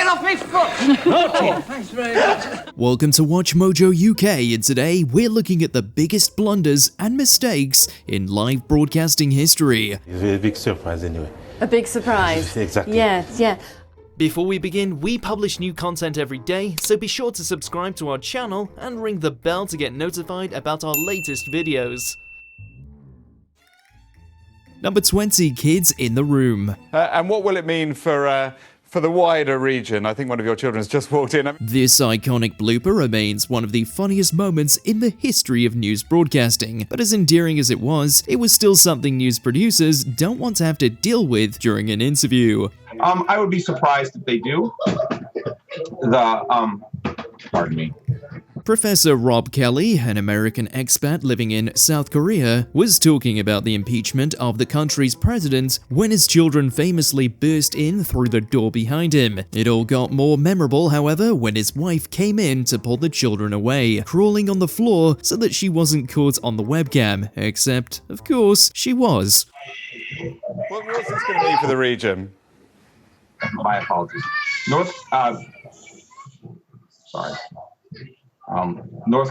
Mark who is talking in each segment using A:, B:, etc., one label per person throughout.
A: off my foot! Oh, thanks very much.
B: Welcome to Watch Mojo UK, and today we're looking at the biggest blunders and mistakes in live broadcasting history.
C: It's a big surprise anyway.
D: A big surprise.
C: Exactly.
D: Yes, yeah.
B: Before we begin, we publish new content every day, so be sure to subscribe to our channel and ring the bell to get notified about our latest videos. Number 20, kids in the room.
E: And what will it mean for the wider region? I think one of your children has just walked in.
B: This iconic blooper remains one of the funniest moments in the history of news broadcasting, but as endearing as it was still something news producers don't want to have to deal with during an interview.
F: I would be surprised if they do. Pardon me.
B: Professor Rob Kelly, an American expat living in South Korea, was talking about the impeachment of the country's president when his children famously burst in through the door behind him. It all got more memorable, however, when his wife came in to pull the children away, crawling on the floor so that she wasn't caught on the webcam, except, of course, she was.
E: What's this going to mean for the region?
F: My apologies. North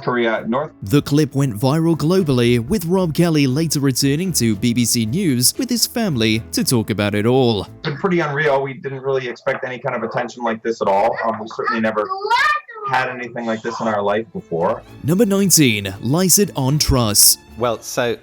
F: Korea.
B: The clip went viral globally, with Rob Kelly later returning to BBC News with his family to talk about it all.
F: It's been pretty unreal. We didn't really expect any kind of attention like this at all. We certainly never had anything like this in our life before.
B: Number 19, lice it on truss.
G: Well, so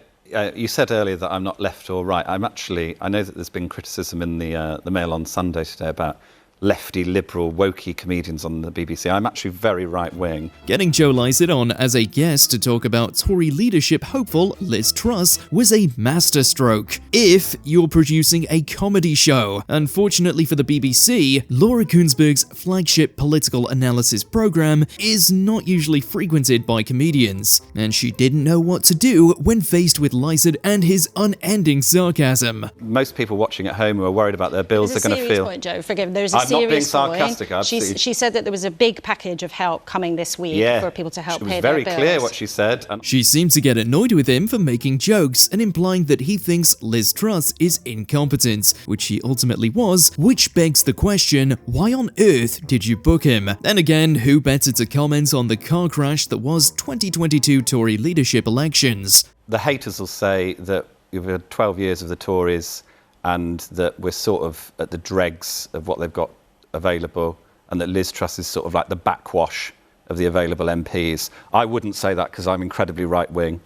G: you said earlier that I'm not left or right. I know that there's been criticism in the Mail on Sunday today about lefty, liberal, wokey comedians on the BBC. I'm actually very right-wing.
B: Getting Joe Lycett on as a guest to talk about Tory leadership hopeful Liz Truss was a masterstroke. If you're producing a comedy show. Unfortunately for the BBC, Laura Kuenssberg's flagship political analysis program is not usually frequented by comedians, and she didn't know what to do when faced with Lycett and his unending sarcasm.
G: Most people watching at home who are worried about their bills,
H: There's
G: they're going to feel...
H: Point, Joe, forgive me.
G: I'm not being sarcastic.
H: She said that there was a big package of help coming this week for people to help pay their bills.
G: It was very clear what she said.
B: She seemed to get annoyed with him for making jokes and implying that he thinks Liz Truss is incompetent, which he ultimately was, which begs the question, why on earth did you book him? Then again, who better to comment on the car crash that was 2022 Tory leadership elections?
G: The haters will say that we've had 12 years of the Tories and that we're sort of at the dregs of what they've got available, and that Liz Truss is sort of like the backwash of the available MPs. I wouldn't say that because I'm incredibly right-wing,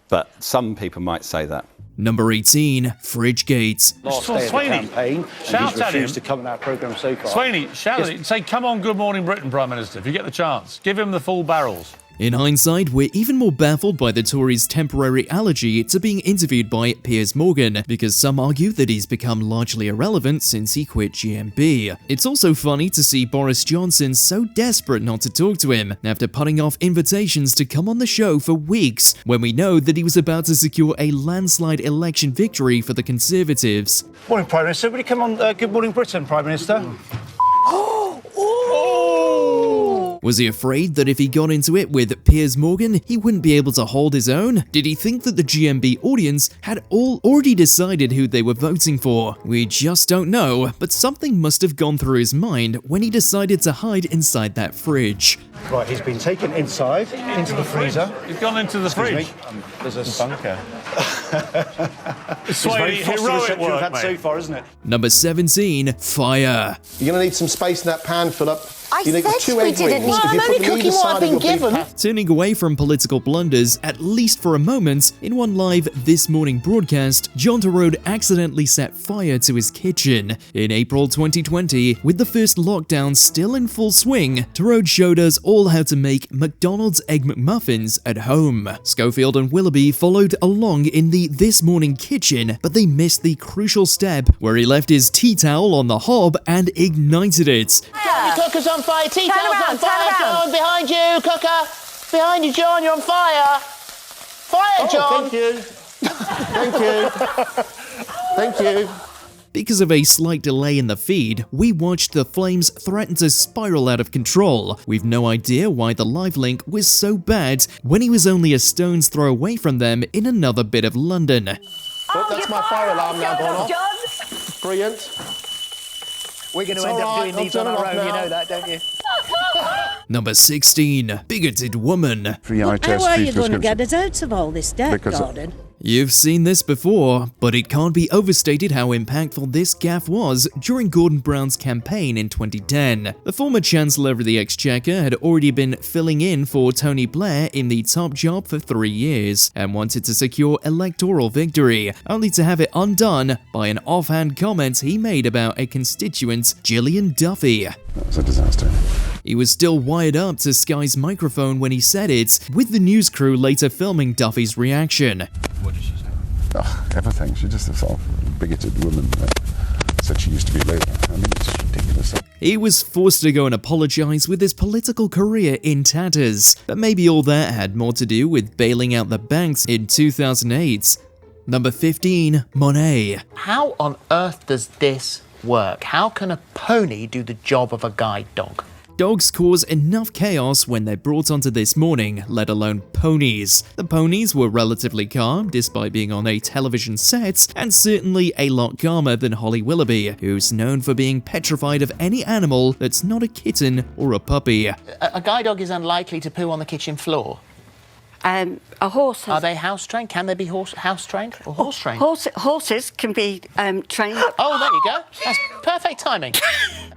G: but some people might say that.
B: Number 18, Fridgegate.
I: Last day of the campaign, and he's refused to come in our programme so far.
J: Sweeney, shout at him. Say, come on, Good Morning Britain, Prime Minister, if you get the chance. Give him the full barrels.
B: In hindsight, we're even more baffled by the Tories' temporary allergy to being interviewed by Piers Morgan, because some argue that he's become largely irrelevant since he quit GMB. It's also funny to see Boris Johnson so desperate not to talk to him, after putting off invitations to come on the show for weeks, when we know that he was about to secure a landslide election victory for the Conservatives.
I: Morning, Prime Minister. Will you come on Good Morning Britain, Prime Minister?
B: Was he afraid that if he got into it with Piers Morgan, he wouldn't be able to hold his own? Did he think that the GMB audience had already decided who they were voting for? We just don't know, but something must have gone through his mind when he decided to hide inside that fridge.
I: Right, he's been taken inside, into the freezer.
J: He's gone into the fridge.
I: There's a bunker.
J: It's very heroic work,
I: had so far, isn't it?
B: Number 17, fire.
K: You're going to need some space in that pan, Philip.
L: I said we didn't need. I'm only cooking what I've been given.
B: Turning away from political blunders, at least for a moment, in one live This Morning broadcast, John Torode accidentally set fire to his kitchen. In April 2020, with the first lockdown still in full swing, Torode showed us all how to make McDonald's Egg McMuffins at home. Schofield and Willoughby followed along in the This Morning kitchen, but they missed the crucial step where he left his tea towel on the hob and ignited it.
L: Cooker's on fire, tea towel's on fire, John, behind you, Cooker. Behind you, John, you're on fire. Fire, John.
K: Thank you. Thank you. Thank you.
B: Because of a slight delay in the feed, we watched the flames threaten to spiral out of control. We've no idea why the live link was so bad when he was only a stone's throw away from them in another bit of London.
K: Oh, that's my fire alarm now gone off. Brilliant.
L: We're going to end up doing these on our own, you know that, don't you?
B: Number 16. Bigoted woman.
K: Free eye test,
C: How are
K: free
C: you going to
K: prescription.
C: get us out of all this debt,
K: Because-
C: Gordon?
B: You've seen this before, but it can't be overstated how impactful this gaffe was during Gordon Brown's campaign in 2010. The former Chancellor of the Exchequer had already been filling in for Tony Blair in the top job for 3 years and wanted to secure electoral victory, only to have it undone by an offhand comment he made about a constituent, Gillian Duffy.
K: That was a disaster.
B: He was still wired up to Sky's microphone when he said it, with the news crew later filming Duffy's reaction.
J: What did she say?
K: Oh, everything. She's just a sort of bigoted woman. Said she used to be Labour. I mean, it's ridiculous.
B: He was forced to go and apologise with his political career in tatters, but maybe all that had more to do with bailing out the banks in 2008. Number 15. Monet.
L: How on earth does this work? How can a pony do the job of a guide dog?
B: Dogs cause enough chaos when they're brought onto this morning, let alone ponies. The ponies were relatively calm despite being on a television set, and certainly a lot calmer than Holly Willoughby, who's known for being petrified of any animal that's not a kitten or a puppy.
L: A guide dog is unlikely to poo on the kitchen floor.
D: A horse has...
L: Are they house trained? Can they be house trained or horse trained?
D: Horses can be trained.
L: Oh, there you go. That's perfect timing.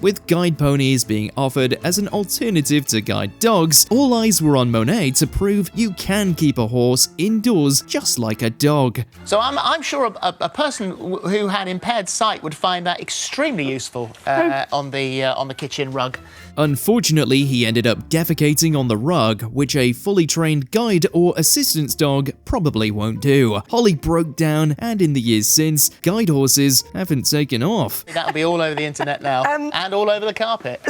B: With guide ponies being offered as an alternative to guide dogs, all eyes were on Monet to prove you can keep a horse indoors just like a dog.
L: So I'm sure a person who had impaired sight would find that extremely useful on the kitchen rug.
B: Unfortunately, he ended up defecating on the rug, which a fully trained guide or assistance dog probably won't do. Holly broke down, and in the years since, guide horses haven't taken off.
L: That'll be all over the internet now, and all over the carpet.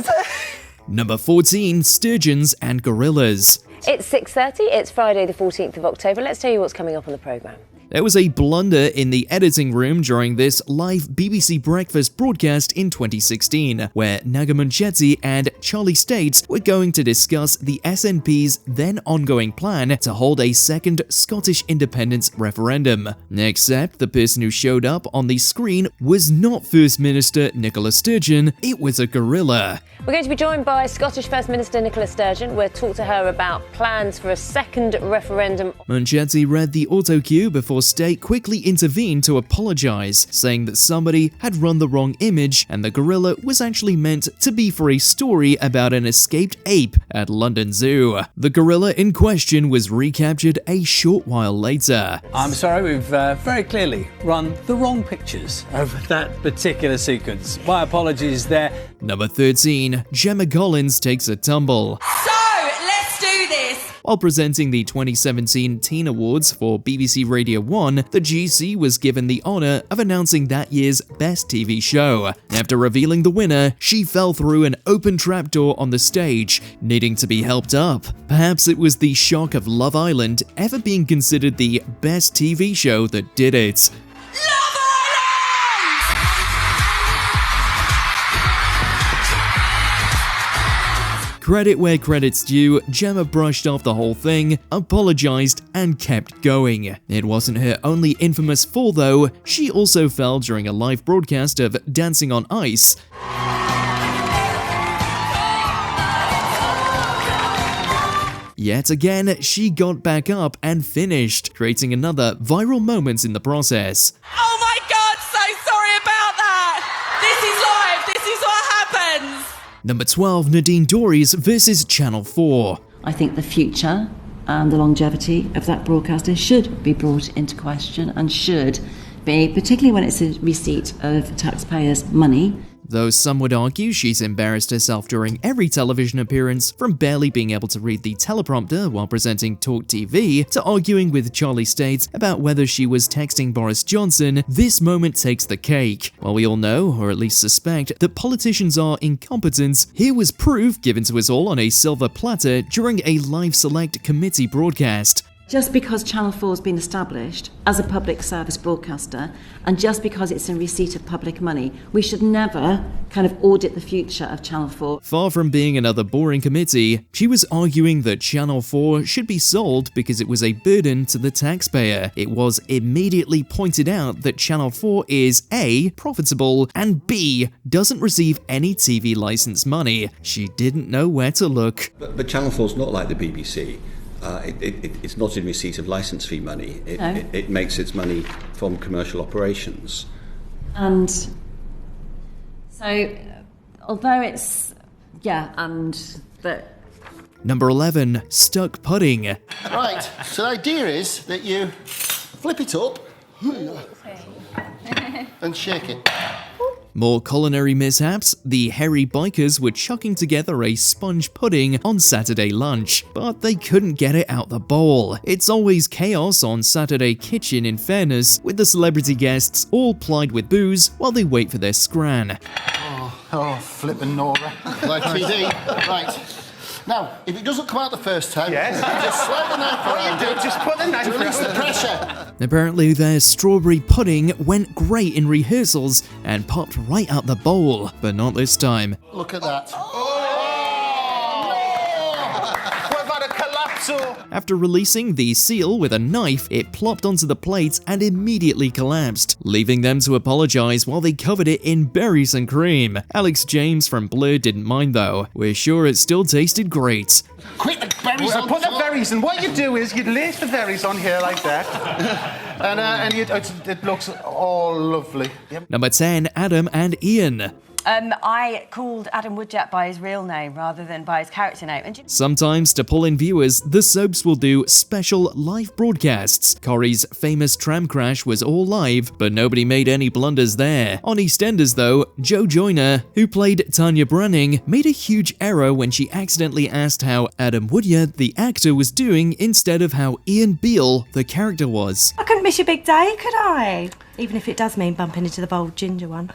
B: Number 14. Sturgeons and gorillas.
M: It's 6:30, it's Friday the 14th of October. Let's tell you what's coming up on the programme.
B: There was a blunder in the editing room during this live BBC Breakfast broadcast in 2016, where Naga Munchetty and Charlie States were going to discuss the SNP's then ongoing plan to hold a second Scottish independence referendum. Except the person who showed up on the screen was not First Minister Nicola Sturgeon, it was a gorilla.
M: We're going to be joined by Scottish First Minister Nicola Sturgeon. We'll talk to her about plans for a second referendum.
B: Munchetty read the auto cue before State quickly intervened to apologise, saying that somebody had run the wrong image and the gorilla was actually meant to be for a story about an escaped ape at London Zoo. The gorilla in question was recaptured a short while later.
A: I'm sorry, we've very clearly run the wrong pictures of that particular sequence. My apologies there.
B: Number 13. Gemma Collins takes a tumble.
N: So, let's do this!
B: While presenting the 2017 Teen Awards for BBC Radio 1, the GC was given the honour of announcing that year's Best TV Show. After revealing the winner, she fell through an open trapdoor on the stage, needing to be helped up. Perhaps it was the shock of Love Island ever being considered the best TV show that did it. Credit where credit's due, Gemma brushed off the whole thing, apologised, and kept going. It wasn't her only infamous fall though, she also fell during a live broadcast of Dancing on Ice. Yet again, she got back up and finished, creating another viral moment in the process.
N: Oh my God, so sorry about that! This is live, this is what happens!
B: Number 12, Nadine Dorries versus Channel 4.
O: I think the future and the longevity of that broadcaster should be brought into question and should be, particularly when it's a receipt of taxpayers' money.
B: Though some would argue she's embarrassed herself during every television appearance, from barely being able to read the teleprompter while presenting Talk TV, to arguing with Charlie States about whether she was texting Boris Johnson, this moment takes the cake. While we all know, or at least suspect, that politicians are incompetent, here was proof given to us all on a silver platter during a live select committee broadcast.
O: Just because Channel 4 has been established as a public service broadcaster, and just because it's in receipt of public money, we should never kind of audit the future of Channel 4.
B: Far from being another boring committee, she was arguing that Channel 4 should be sold because it was a burden to the taxpayer. It was immediately pointed out that Channel 4 is A, profitable, and B, doesn't receive any TV license money. She didn't know where to look.
C: But Channel 4 is not like the BBC. It's not in receipt of licence fee money. It makes its money from commercial operations.
O: And so, although it's, but...
B: Number 11, stuck pudding.
P: Right, so the idea is that you flip it up and shake it.
B: More culinary mishaps. The hairy bikers were chucking together a sponge pudding on Saturday lunch, but they couldn't get it out the bowl. It's always chaos on Saturday Kitchen, in fairness, with the celebrity guests all plied with booze while they wait for their scran.
P: Oh, flippin' Nora. Like TD. Right. Now, if it doesn't come out the first time, just slide the knife around.
L: What you do, just put the knife
P: to release the pressure.
B: Apparently their strawberry pudding went great in rehearsals and popped right out the bowl, but not this time.
P: Look at that.
B: After releasing the seal with a knife, it plopped onto the plate and immediately collapsed, leaving them to apologize while they covered it in berries and cream. Alex James from Blur didn't mind though. We're sure it still tasted great.
P: Quick, the berries on
L: Put the
P: top.
L: berries in. What you do is you lace the berries on here like that, and it looks all lovely. Yep.
B: Number 10, Adam and Ian.
Q: I called Adam Woodjack by his real name rather than by his character name. And
B: Sometimes, to pull in viewers, the soaps will do special live broadcasts. Corrie's famous tram crash was all live, but nobody made any blunders there. On EastEnders though, Jo Joyner, who played Tanya Branning, made a huge error when she accidentally asked how Adam Woodyatt, the actor, was doing instead of how Ian Beale, the character, was.
Q: I couldn't miss your big day, could I? Even if it does mean bumping into the bold ginger one.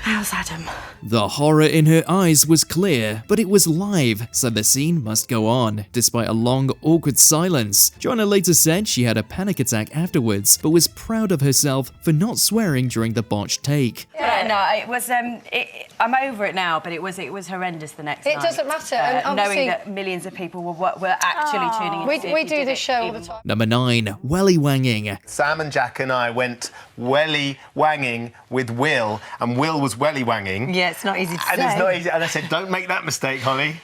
Q: How's Adam?
B: The horror in her eyes was clear, but it was live, so the scene must go on, despite a long, awkward silence. Joanna later said she had a panic attack afterwards, but was proud of herself for not swearing during the botched take.
Q: Yeah, no, it was. I'm over it now, but it was horrendous the next night.
R: It doesn't matter, and
Q: knowing that millions of people were actually tuning in.
R: We do this show all the time.
B: Number 9, welly wanging.
S: Sam and Jack and I went welly wanging with Will, and Will was welly wanging.
Q: Yeah, it's not easy to say.
S: And it's not easy. And I said, don't make that mistake, Holly.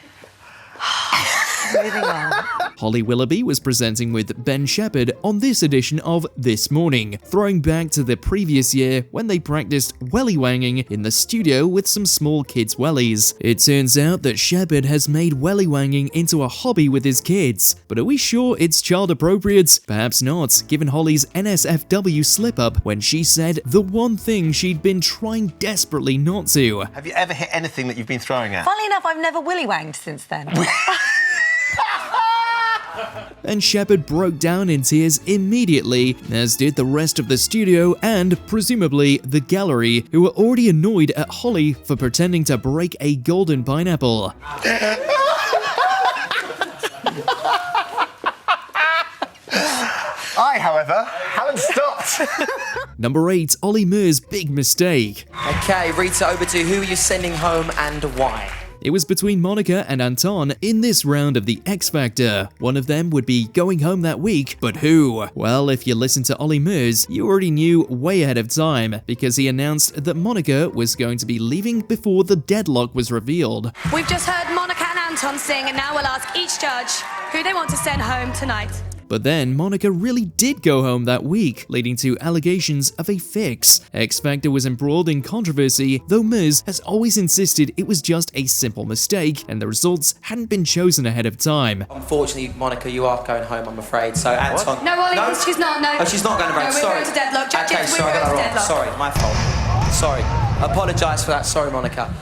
Q: Moving on.
B: Holly Willoughby was presenting with Ben Shepherd on this edition of This Morning, throwing back to the previous year when they practiced welly wanging in the studio with some small kids' wellies. It turns out that Shepherd has made welly wanging into a hobby with his kids, but are we sure it's child appropriate? Perhaps not, given Holly's NSFW slip-up when she said the one thing she'd been trying desperately not to.
S: Have you ever hit anything that you've been throwing at?
Q: Funnily enough, I've never willy wanged since then.
B: And Shepherd broke down in tears immediately, as did the rest of the studio and, presumably, the gallery, who were already annoyed at Holly for pretending to break a golden pineapple.
S: I, however, haven't stopped.
B: Number 8, Ollie Murs' big mistake.
T: Okay, Rita, over to who are you sending home and why?
B: It was between Monica and Anton in this round of the X Factor. One of them would be going home that week, but who? Well, if you listened to Ollie Murs, you already knew way ahead of time, because he announced that Monica was going to be leaving before the deadlock was revealed.
U: We've just heard Monica and Anton sing, and now we'll ask each judge who they want to send home tonight.
B: But then Monica really did go home that week, leading to allegations of a fix. X Factor was embroiled in controversy, though Murs has always insisted it was just a simple mistake and the results hadn't been chosen ahead of time.
T: Unfortunately, Monica, you are going home, I'm afraid. So, Anton...
U: No, Ollie, she's not, no.
T: Oh, she's not going to break.
U: No, we're
T: sorry.
U: going to deadlock. Judges,
T: okay, sorry, I got that wrong. Sorry, my fault. Sorry. Apologise for that. Sorry, Monica.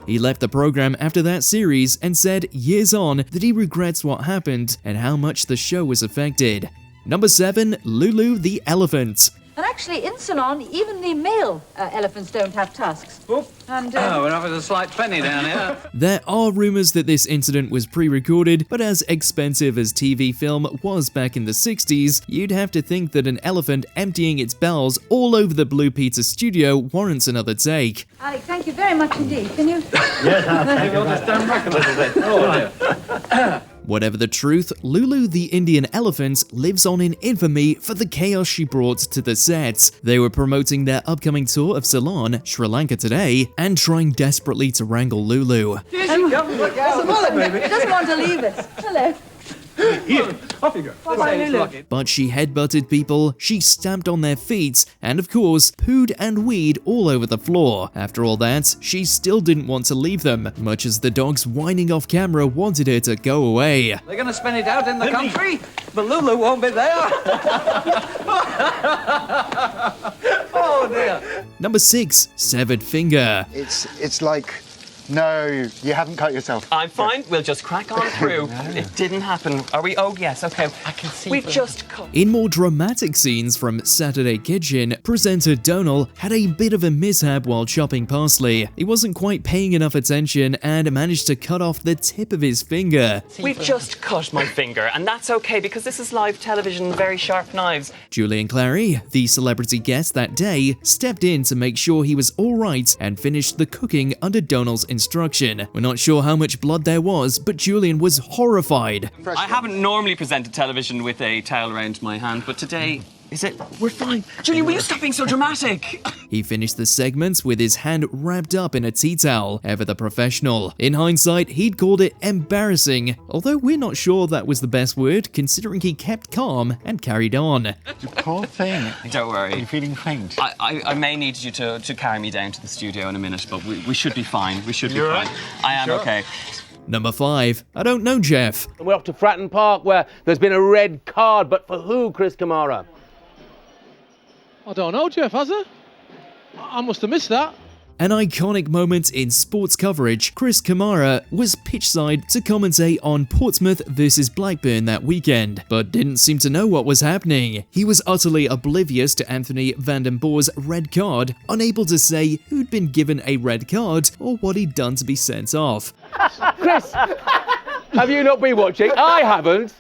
B: He left the program after that series and said years on that he regrets what happened and how much the show was affected. Number 7, Lulu the elephant.
E: And actually, in Ceylon, even the male elephants don't have tusks. And,
A: we're having a slight penny down here.
B: There are rumours that this incident was pre-recorded, but as expensive as TV film was back in the 60s, you'd have to think that an elephant emptying its bowels all over the Blue Pizza studio warrants another take.
E: Alec, thank you very much indeed. Can you?
A: Yes, I'll we'll just stand back a little bit. Oh,
B: Whatever the truth, Lulu the Indian elephant lives on in infamy for the chaos she brought to the sets. They were promoting their upcoming tour of Ceylon, Sri Lanka today, and trying desperately to wrangle Lulu.
E: Here she comes. What's the matter, baby? He doesn't want to leave us. Hello.
A: Here, off you go.
E: Bye-bye, Lulu.
B: But she headbutted people, she stamped on their feet, and of course, pooed and weed all over the floor. After all that, she still didn't want to leave them, much as the dogs whining off camera wanted her to go away.
A: They're going to spend it out in the country, but Lulu won't be there. Oh dear.
B: Number 6, severed finger.
V: It's like, no, you haven't cut yourself.
T: I'm fine. We'll just crack on through. It didn't happen. Are we? Oh, yes. Okay. I can see. We've just cut.
B: In more dramatic scenes from Saturday Kitchen, presenter Donal had a bit of a mishap while chopping parsley. He wasn't quite paying enough attention and managed to cut off the tip of his finger.
T: We've just cut my finger, and that's okay because this is live television, very sharp knives.
B: Julian Clary, the celebrity guest that day, stepped in to make sure he was all right and finished the cooking under Donal's instruction. We're not sure how much blood there was, but Julian was horrified.
T: I haven't normally presented television with a towel around my hand, but today, we're fine. Julian, will you stop being so dramatic?
B: He finished the segment with his hand wrapped up in a tea towel, ever the professional. In hindsight, he'd called it embarrassing, although we're not sure that was the best word, considering he kept calm and carried on.
V: You poor thing.
T: Don't worry.
V: You're feeling faint.
T: I may need you to carry me down to the studio in a minute, but we should be fine. We should be fine. I am okay.
B: Number 5. I don't know, Jeff.
W: We're off to Fratton Park, where there's been a red card, but for who, Chris Kamara?
X: I don't know, Jeff, has there? I must have missed that.
B: An iconic moment in sports coverage, Chris Kamara was pitchside to commentate on Portsmouth versus Blackburn that weekend, but didn't seem to know what was happening. He was utterly oblivious to Anthony van den Boer's red card, unable to say who'd been given a red card or what he'd done to be sent off.
W: Chris, have you not been watching? I haven't.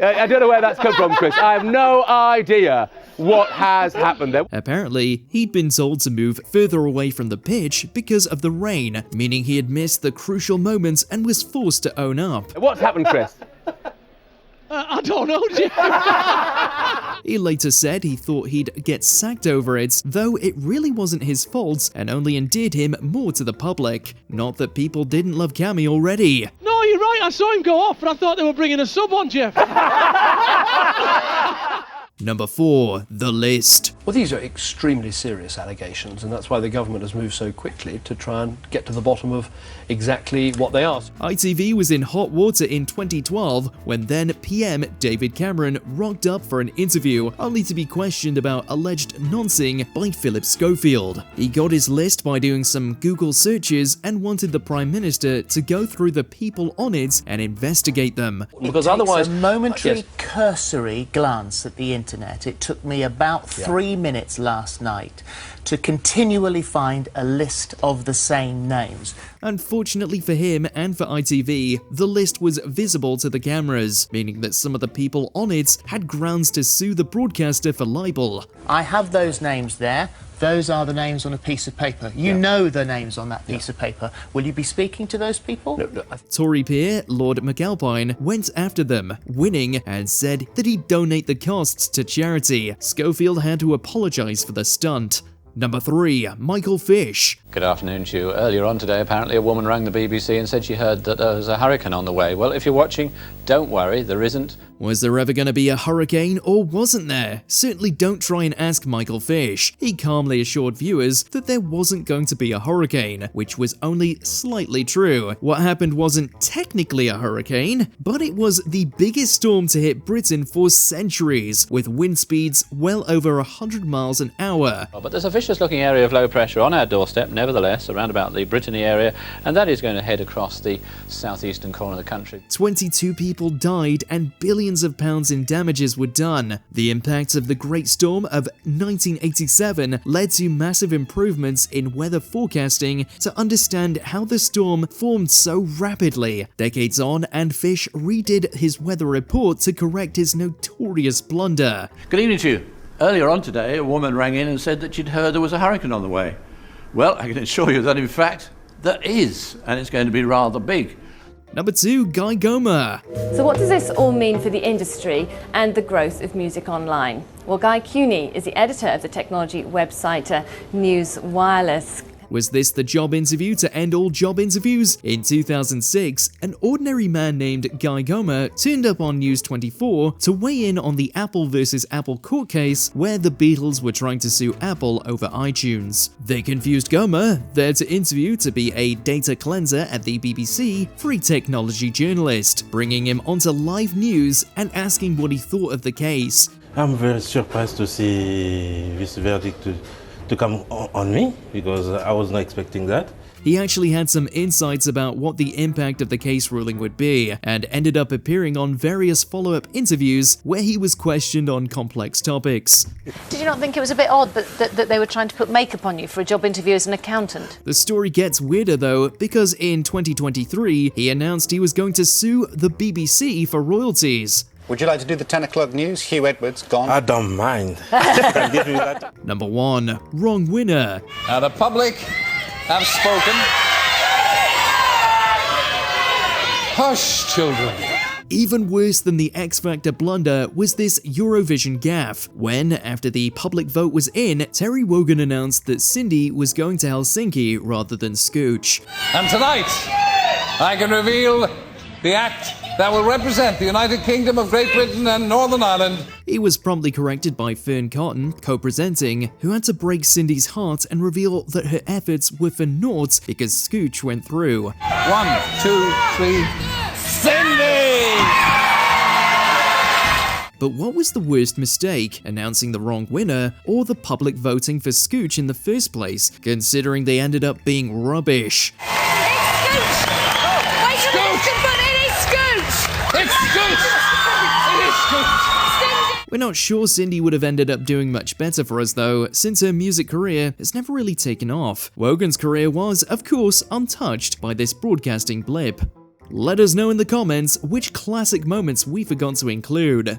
W: I don't know where that's come from, Chris. I have no idea what has happened there.
B: Apparently, he'd been told to move further away from the pitch because of the rain, meaning he had missed the crucial moments and was forced to own up.
W: What's happened, Chris?
X: I don't know, Jeff.
B: He later said he thought he'd get sacked over it, though it really wasn't his fault and only endeared him more to the public. Not that people didn't love Cammy already.
X: No, you're right. I saw him go off, but I thought they were bringing a sub on, Jeff.
B: Number 4, The List.
Y: Well, these are extremely serious allegations, and that's why the government has moved so quickly to try and get to the bottom of exactly what they are.
B: ITV was in hot water in 2012 when then PM David Cameron rocked up for an interview, only to be questioned about alleged noncing by Philip Schofield. He got his list by doing some Google searches and wanted the Prime Minister to go through the people on it and investigate them.
L: Because otherwise, a momentary cursory glance at the internet. It took me about 3 minutes last night to continually find a list of the same names.
B: Unfortunately for him and for ITV, the list was visible to the cameras, meaning that some of the people on it had grounds to sue the broadcaster for libel.
L: I have those names there. Those are the names on a piece of paper. You know the names on that piece of paper. Will you be speaking to those people?
B: No. Tory peer Lord McAlpine went after them, winning, and said that he'd donate the costs to charity. Schofield had to apologise for the stunt. Number 3, Michael Fish.
Z: Good afternoon to you. Earlier on today, apparently a woman rang the BBC and said she heard that there was a hurricane on the way. Well, if you're watching, don't worry, there isn't.
B: Was there ever going to be a hurricane, or wasn't there? Certainly don't try and ask Michael Fish. He calmly assured viewers that there wasn't going to be a hurricane, which was only slightly true. What happened wasn't technically a hurricane, but it was the biggest storm to hit Britain for centuries, with wind speeds well over 100 miles an hour.
Z: But there's a vicious-looking area of low pressure on our doorstep, nevertheless, around about the Brittany area, and that is going to head across the southeastern corner of the country.
B: 22 people died and billions millions of pounds in damages were done. The impact of the Great Storm of 1987 led to massive improvements in weather forecasting to understand how the storm formed so rapidly. Decades on, and Fish redid his weather report to correct his notorious blunder.
F: Good evening to you. Earlier on today, a woman rang in and said that she'd heard there was a hurricane on the way. Well, I can assure you that in fact, there is, and it's going to be rather big.
B: Number 2, Guy Goma.
M: So what does this all mean for the industry and the growth of music online? Well, Guy Cuny is the editor of the technology website News Wireless.
B: Was this the job interview to end all job interviews? In 2006, an ordinary man named Guy Goma turned up on News 24 to weigh in on the Apple versus Apple court case where the Beatles were trying to sue Apple over iTunes. They confused Goma, there to interview to be a data cleanser at the BBC, for a technology journalist, bringing him onto live news and asking what he thought of the case.
G: I'm very surprised to see this verdict to come on me, because I was not expecting that.
B: He actually had some insights about what the impact of the case ruling would be, and ended up appearing on various follow-up interviews where he was questioned on complex topics.
E: Did you not think it was a bit odd that they were trying to put makeup on you for a job interview as an accountant?
B: The story gets weirder though, because in 2023, he announced he was going to sue the BBC for royalties.
H: Would you like to do the 10 o'clock news? Hugh Edwards, gone.
G: I don't mind.
B: Number 1, wrong winner.
I: Now the public have spoken. Hush, children.
B: Even worse than the X Factor blunder was this Eurovision gaffe, when, after the public vote was in, Terry Wogan announced that Cindy was going to Helsinki rather than Scooch.
I: And tonight, I can reveal the act that will represent the United Kingdom of Great Britain and Northern Ireland.
B: He was promptly corrected by Fern Cotton, co-presenting, who had to break Cindy's heart and reveal that her efforts were for naught because Scooch went through.
I: 1, 2, 3, Cindy!
B: But what was the worst mistake, announcing the wrong winner, or the public voting for Scooch in the first place, considering they ended up being rubbish? We're not sure Cindy would have ended up doing much better for us though, since her music career has never really taken off. Wogan's career was, of course, untouched by this broadcasting blip. Let us know in the comments which classic moments we forgot to include.